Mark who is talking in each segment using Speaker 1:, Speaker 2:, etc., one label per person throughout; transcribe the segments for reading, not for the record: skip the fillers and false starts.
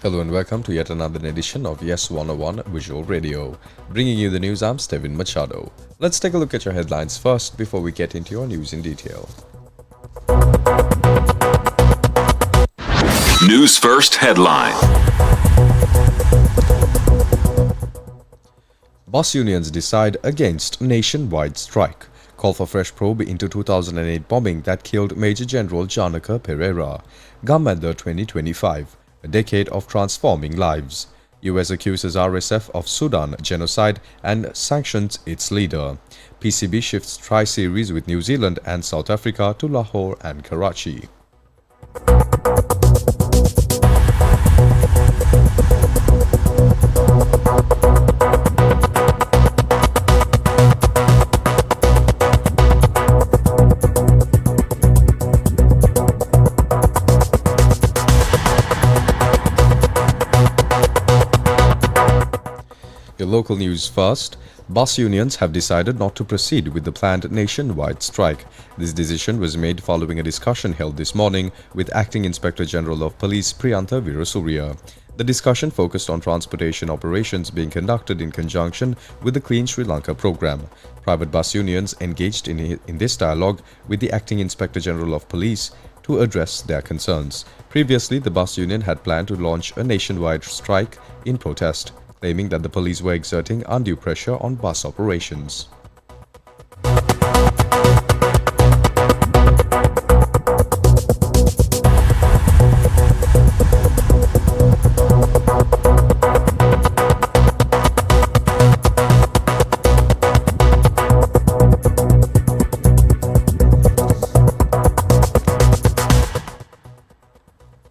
Speaker 1: Hello and welcome to yet another edition of YES101 Visual Radio. Bringing you the news, I'm Steven Machado. Let's take a look at your headlines first before we get into your news in detail.
Speaker 2: News First headline.
Speaker 1: Bus unions decide against nationwide strike. Call for fresh probe into 2008 bombing that killed Major General Janaka Pereira. Gamadha 2025. A decade of transforming lives. US accuses RSF of Sudan genocide and sanctions its leader. PCB shifts tri-series with New Zealand and South Africa to Lahore and Karachi. Your local news first. Bus unions have decided not to proceed with the planned nationwide strike. This decision was made following a discussion held this morning with Acting Inspector General of Police Priyantha Veerasurya. The discussion focused on transportation operations being conducted in conjunction with the Clean Sri Lanka program. Private bus unions engaged in this dialogue with the Acting Inspector General of Police to address their concerns. Previously, the bus union had planned to launch a nationwide strike in protest, claiming that the police were exerting undue pressure on bus operations.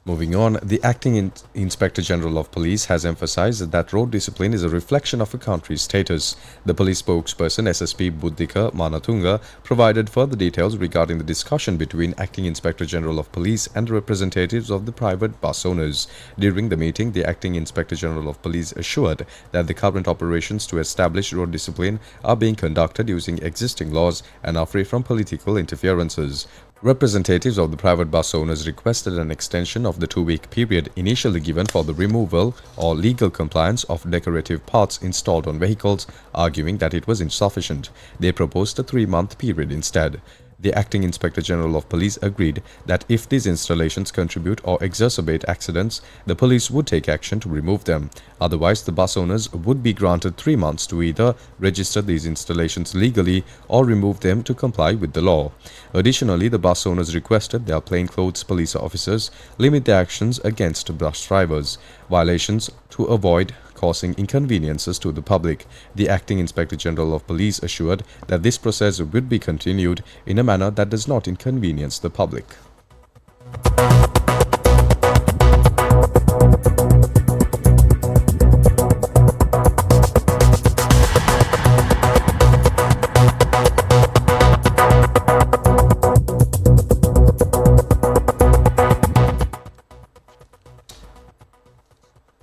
Speaker 1: Moving on, the Acting Inspector General of Police has emphasized that road discipline is a reflection of a country's status. The police spokesperson SSP Buddhika Manatunga provided further details regarding the discussion between Acting Inspector General of Police and representatives of the private bus owners. During the meeting, the Acting Inspector General of Police assured that the current operations to establish road discipline are being conducted using existing laws and are free from political interferences. Representatives of the private bus owners requested an extension of the 2-week period initially given for the removal or legal compliance of decorative parts installed on vehicles, arguing that it was insufficient. They proposed a 3-month period instead. The Acting Inspector General of Police agreed that if these installations contribute or exacerbate accidents, the police would take action to remove them. Otherwise, the bus owners would be granted 3 months to either register these installations legally or remove them to comply with the law. Additionally, the bus owners requested their plainclothes police officers limit their actions against bus drivers, violations to avoid causing inconveniences to the public. The Acting Inspector General of Police assured that this process would be continued in a manner that does not inconvenience the public.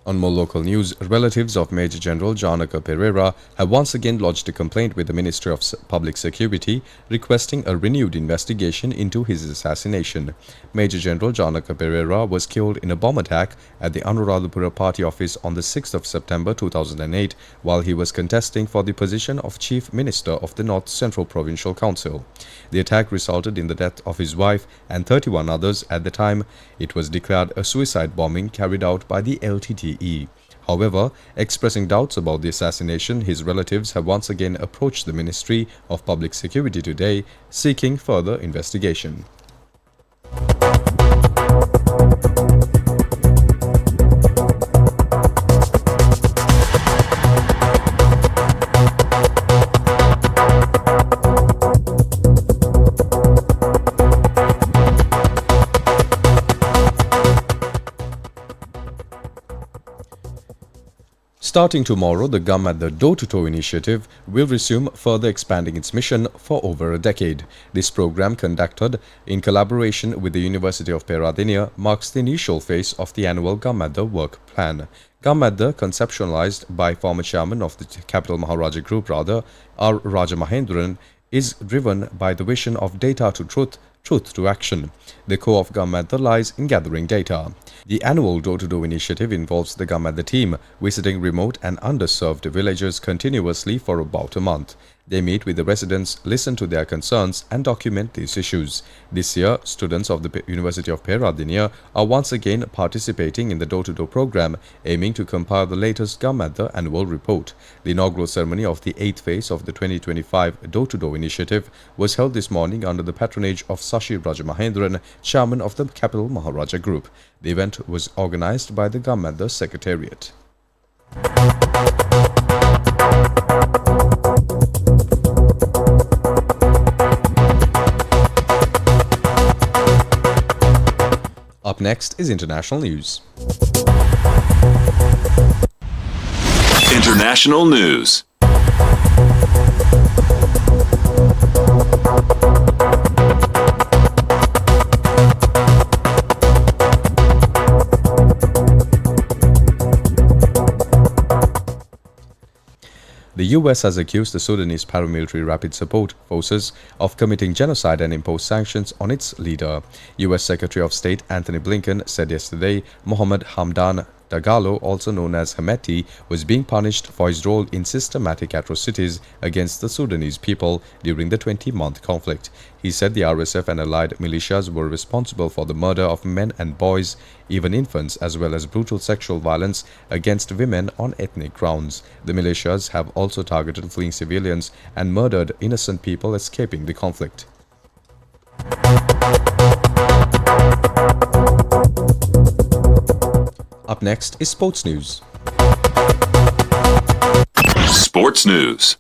Speaker 1: On more local news, relatives of Major General Janaka Pereira have once again lodged a complaint with the Ministry of Public Security requesting a renewed investigation into his assassination. Major General Janaka Pereira was killed in a bomb attack at the Anuradhapura party office on the 6th of September 2008 while he was contesting for the position of Chief Minister of the North Central Provincial Council. The attack resulted in the death of his wife and 31 others. At the time, it was declared a suicide bombing carried out by the LTTE. However, expressing doubts about the assassination, his relatives have once again approached the Ministry of Public Security today, seeking further investigation. Starting tomorrow, the Gum at the Door-to-Toe initiative will resume, further expanding its mission for over a decade. This program, conducted in collaboration with the University of Peradeniya, marks the initial phase of the annual Gum at the work plan. Gum at the, conceptualized by former chairman of the Capital Maharaja Group, R. Rajamahendran, is driven by the vision of data to truth, truth to action. The core of Gamadha lies in gathering data. The annual door-to-door initiative involves the Gamadha team visiting remote and underserved villages continuously for about a month. They meet with the residents, listen to their concerns and document these issues. This year, students of the University of Peradeniya are once again participating in the door-to-door program, aiming to compile the latest Gamadha annual report. The inaugural ceremony of the 8th phase of the 2025 door-to-door initiative was held this morning under the patronage of Sashi Rajamahendran, chairman of the Capital Maharaja Group. The event was organized by the Gamadha Secretariat. Up next is international news.
Speaker 2: International news.
Speaker 1: The US has accused the Sudanese paramilitary Rapid Support Forces of committing genocide and imposed sanctions on its leader. US Secretary of State Anthony Blinken said yesterday Mohammed Hamdan Dagalo, also known as Hemeti, was being punished for his role in systematic atrocities against the Sudanese people during the 20-month conflict. He said the RSF and allied militias were responsible for the murder of men and boys, even infants, as well as brutal sexual violence against women on ethnic grounds. The militias have also targeted fleeing civilians and murdered innocent people escaping the conflict. Up next is sports news.
Speaker 2: Sports news.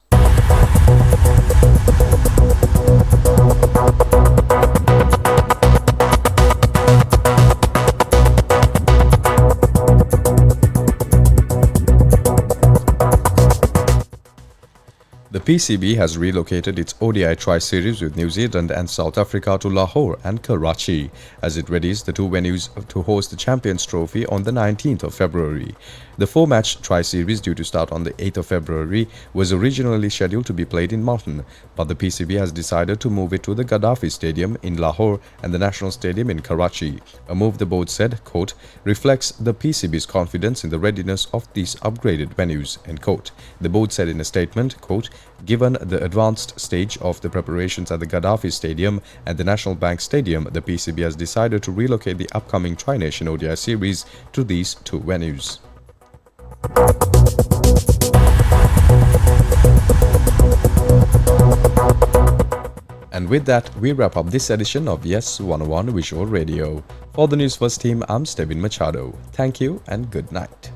Speaker 1: The PCB has relocated its ODI Tri-Series with New Zealand and South Africa to Lahore and Karachi as it readies the two venues to host the Champions Trophy on the 19th of February. The 4-match Tri-Series, due to start on the 8th of February, was originally scheduled to be played in Multan, but the PCB has decided to move it to the Gaddafi Stadium in Lahore and the National Stadium in Karachi. A move, the board said, quote, reflects the PCB's confidence in the readiness of these upgraded venues, end quote. The board said in a statement, quote, given the advanced stage of the preparations at the Gaddafi Stadium and the National Bank Stadium, the PCB has decided to relocate the upcoming Tri-Nation ODI series to these two venues. And with that, we wrap up this edition of YES101 Visual Radio. For the Newsfirst team, I'm Stevin Machado. Thank you and good night.